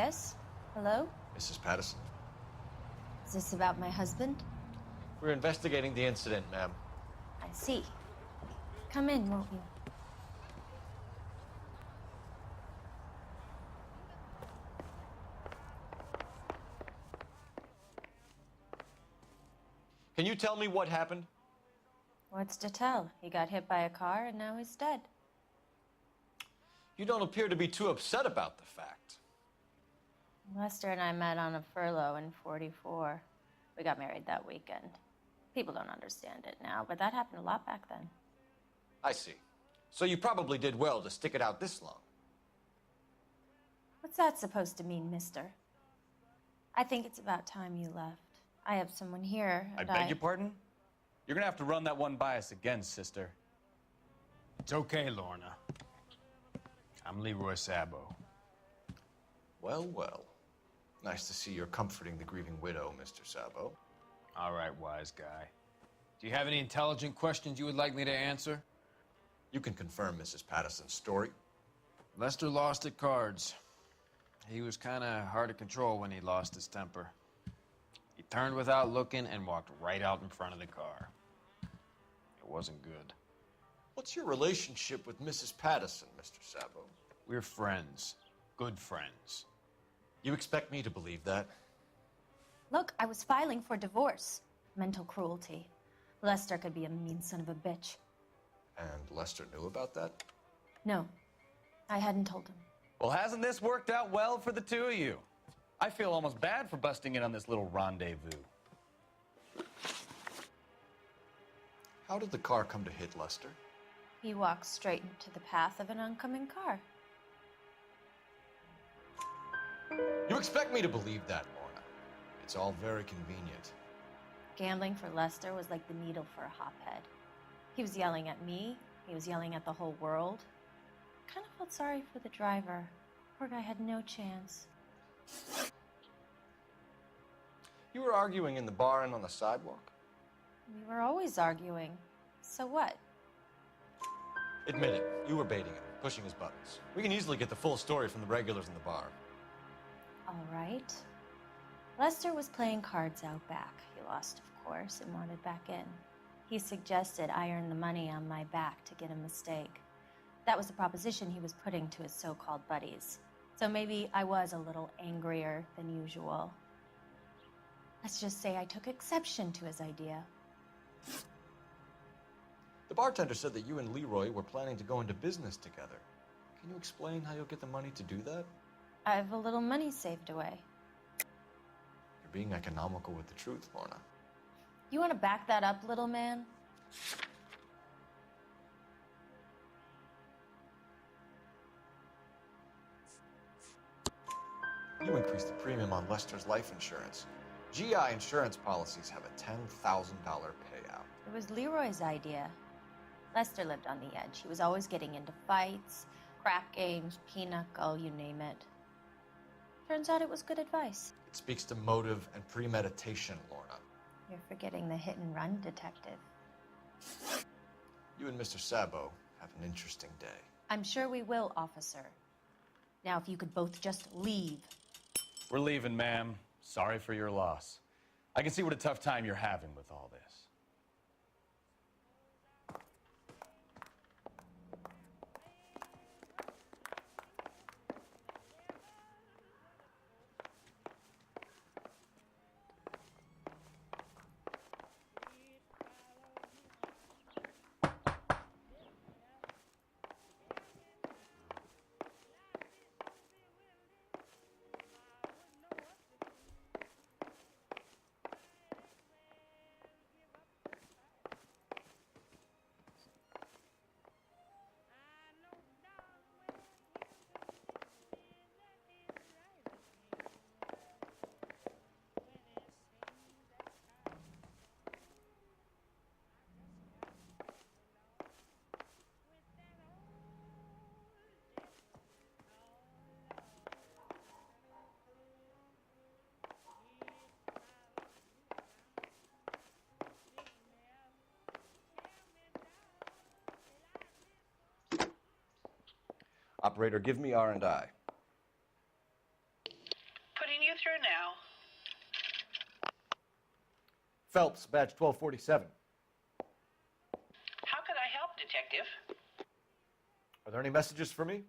Yes? Hello? Mrs. Patterson. Is this about my husband? We're investigating the incident, ma'am. I see. Come in, won't you? Can you tell me what happened? What's to tell? He got hit by a car and now he's dead. You don't appear to be too upset about the fact. Lester and I met on a furlough in '44. We got married that weekend. People don't understand it now, but that happened a lot back then. I see. So you probably did well to stick it out this long. What's that supposed to mean, mister? I think it's about time you left. I have someone here, I and beg your pardon? You're gonna have to run that one by us again, sister. It's okay, Lorna. I'm Leroy Sabo. Well, well. Nice to see you're comforting the grieving widow, Mr. Sabo. All right, wise guy. Do you have any intelligent questions you would like me to answer? You can confirm Mrs. Patterson's story. Lester lost at cards. He was kind of hard to control when he lost his temper. He turned without looking and walked right out in front of the car. It wasn't good. What's your relationship with Mrs. Patterson, Mr. Sabo? We're friends. Good friends. You expect me to believe that? Look, I was filing for divorce. Mental cruelty. Lester could be a mean son of a bitch. And Lester knew about that? No, I hadn't told him. Well, hasn't this worked out well for the two of you? I feel almost bad for busting in on this little rendezvous. How did the car come to hit Lester? He walked straight into the path of an oncoming car. You expect me to believe that, Lorna? It's all very convenient. Gambling for Lester was like the needle for a hophead. He was yelling at me. He was yelling at the whole world. I kind of felt sorry for the driver. Poor guy had no chance. You were arguing in the bar and on the sidewalk? We were always arguing. So what? Admit it, you were baiting him, pushing his buttons. We can easily get the full story from the regulars in the bar. All right. Lester was playing cards out back. He lost, of course, and wanted back in. He suggested I earn the money on my back to get a mistake. That was the proposition he was putting to his so-called buddies. So maybe I was a little angrier than usual. Let's just say I took exception to his idea. The bartender said that you and Leroy were planning to go into business together. Can you explain how you'll get the money to do that? I have a little money saved away. You're being economical with the truth, Lorna. You want to back that up, little man? You increased the premium on Lester's life insurance. GI insurance policies have a $10,000 payout. It was Leroy's idea. Lester lived on the edge. He was always getting into fights, crap games, pinochle, you name it. Turns out it was good advice. It speaks to motive and premeditation, Lorna. You're forgetting the hit-and-run detective. You and Mr. Sabo have an interesting day. I'm sure we will, officer. Now, if you could both just leave. We're leaving, ma'am. Sorry for your loss. I can see what a tough time you're having with all this. Operator, give me R&I. Phelps, badge 1247. How could I help, Detective? Are there any messages for me?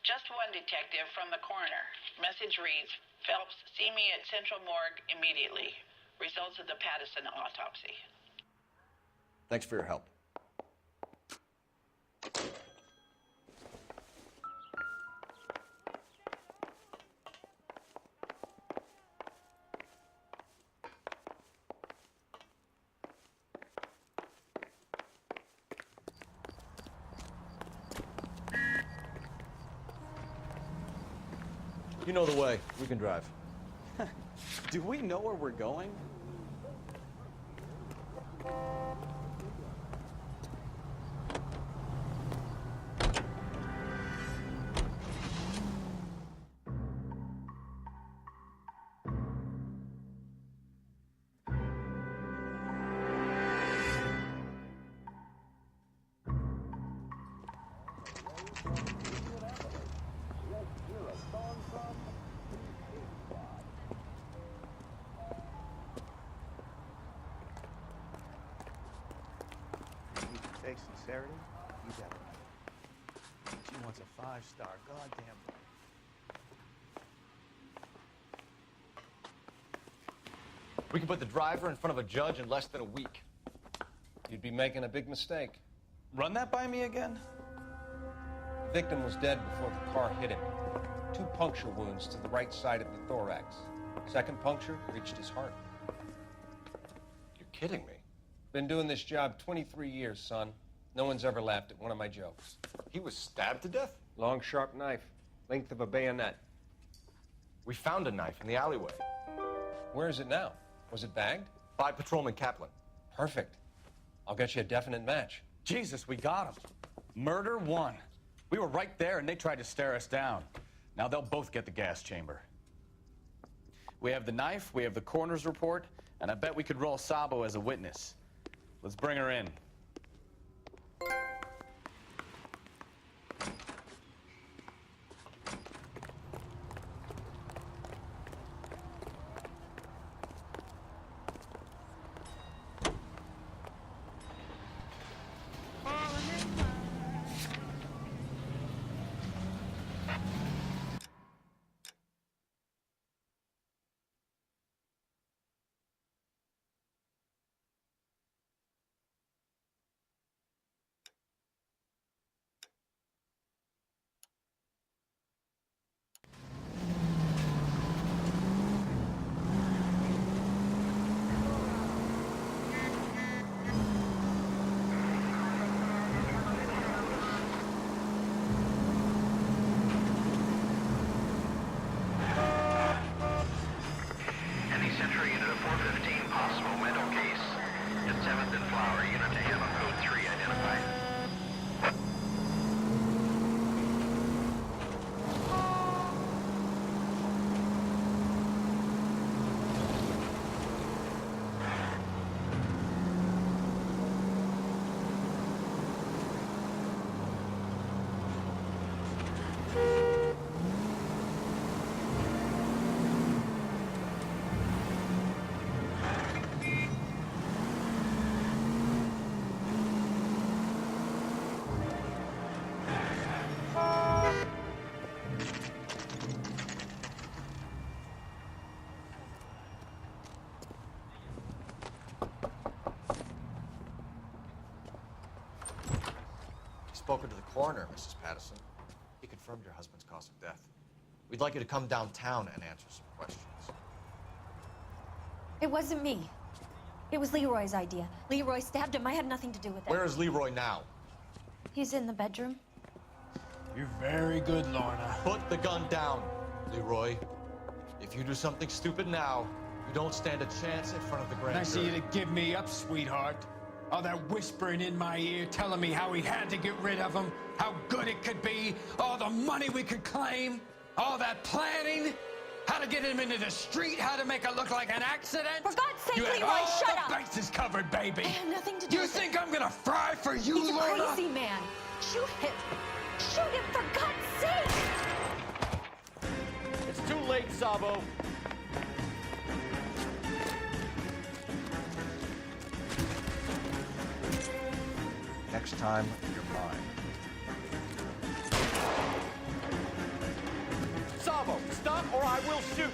Just one, Detective, from the coroner. Message reads, Phelps, see me at Central Morgue immediately. Results of the Pattison autopsy. Thanks for your help. You know the way. We can drive. Do we know where we're going? Fake sincerity? You got it. She wants a 5-star goddamn life. We can put the driver in front of a judge in less than a week. You'd be making a big mistake. Run that by me again? The victim was dead before the car hit him. 2 puncture wounds to the right side of the thorax. Second puncture reached his heart. You're kidding me. Been doing this job 23 years, son. No one's ever laughed at one of my jokes. He was stabbed to death? Long, sharp knife, length of a bayonet. We found a knife in the alleyway. Where is it now? Was it bagged? By Patrolman Kaplan. Perfect. I'll get you a definite match. Jesus, we got him. Murder 1. We were right there and they tried to stare us down. Now they'll both get the gas chamber. We have the knife, we have the coroner's report, and I bet we could roll Sabo as a witness. Let's bring her in. Any Central unit of 415, possible mental case. At 7th and Flower, unit to handle code 3 identified. Spoken to the coroner, Mrs. Pattison. He confirmed your husband's cause of death. We'd like you to come downtown and answer some questions. It wasn't me. It was Leroy's idea. Leroy stabbed him. I had nothing to do with it. Where is Leroy now? He's in the bedroom. You're very good, Lorna. Put the gun down, Leroy. If you do something stupid now, you don't stand a chance in front of the grand Nice of jury. you to give me up, sweetheart. All that whispering in my ear, telling me how we had to get rid of him, how good it could be, all the money we could claim, all that planning, how to get him into the street, how to make it look like an accident. For God's sake, You had Leroy, all shut the up! bases covered, baby. I had nothing to do You with think it. I'm gonna fry for you, He's a Lorna? crazy man. Shoot him. Shoot him, for God's sake! It's too late, Sabo. Next time, you're mine. Sabo, stop or I will shoot!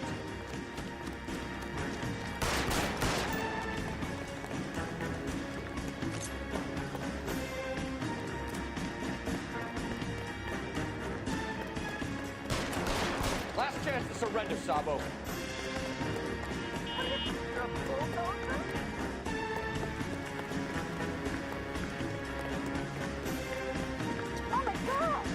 Last chance to surrender, Sabo. Oh my God!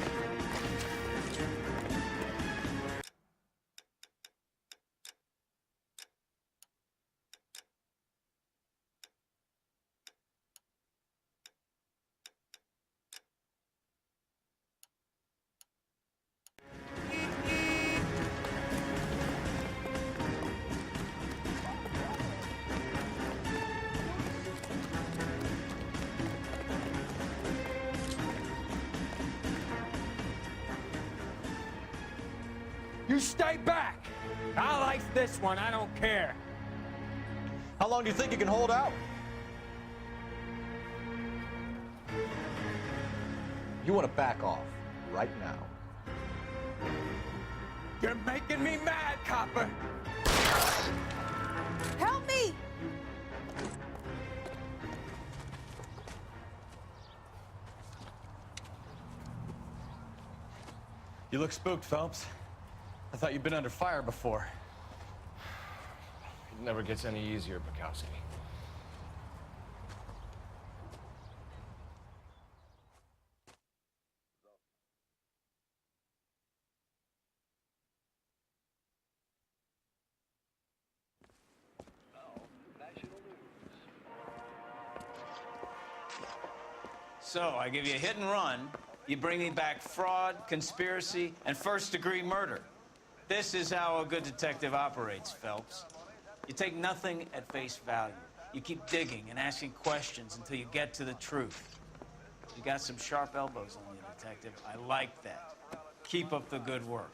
You stay back! I'll ice this one, I don't care. How long do you think you can hold out? You want to back off right now. You're making me mad, copper! Help me! You look spooked, Phelps. I thought you'd been under fire before. It never gets any easier, Bukowski. So, I give you a hit and run, you bring me back fraud, conspiracy, and first-degree murder. This is how a good detective operates, Phelps. You take nothing at face value. You keep digging and asking questions until you get to the truth. You got some sharp elbows on you, detective. I like that. Keep up the good work.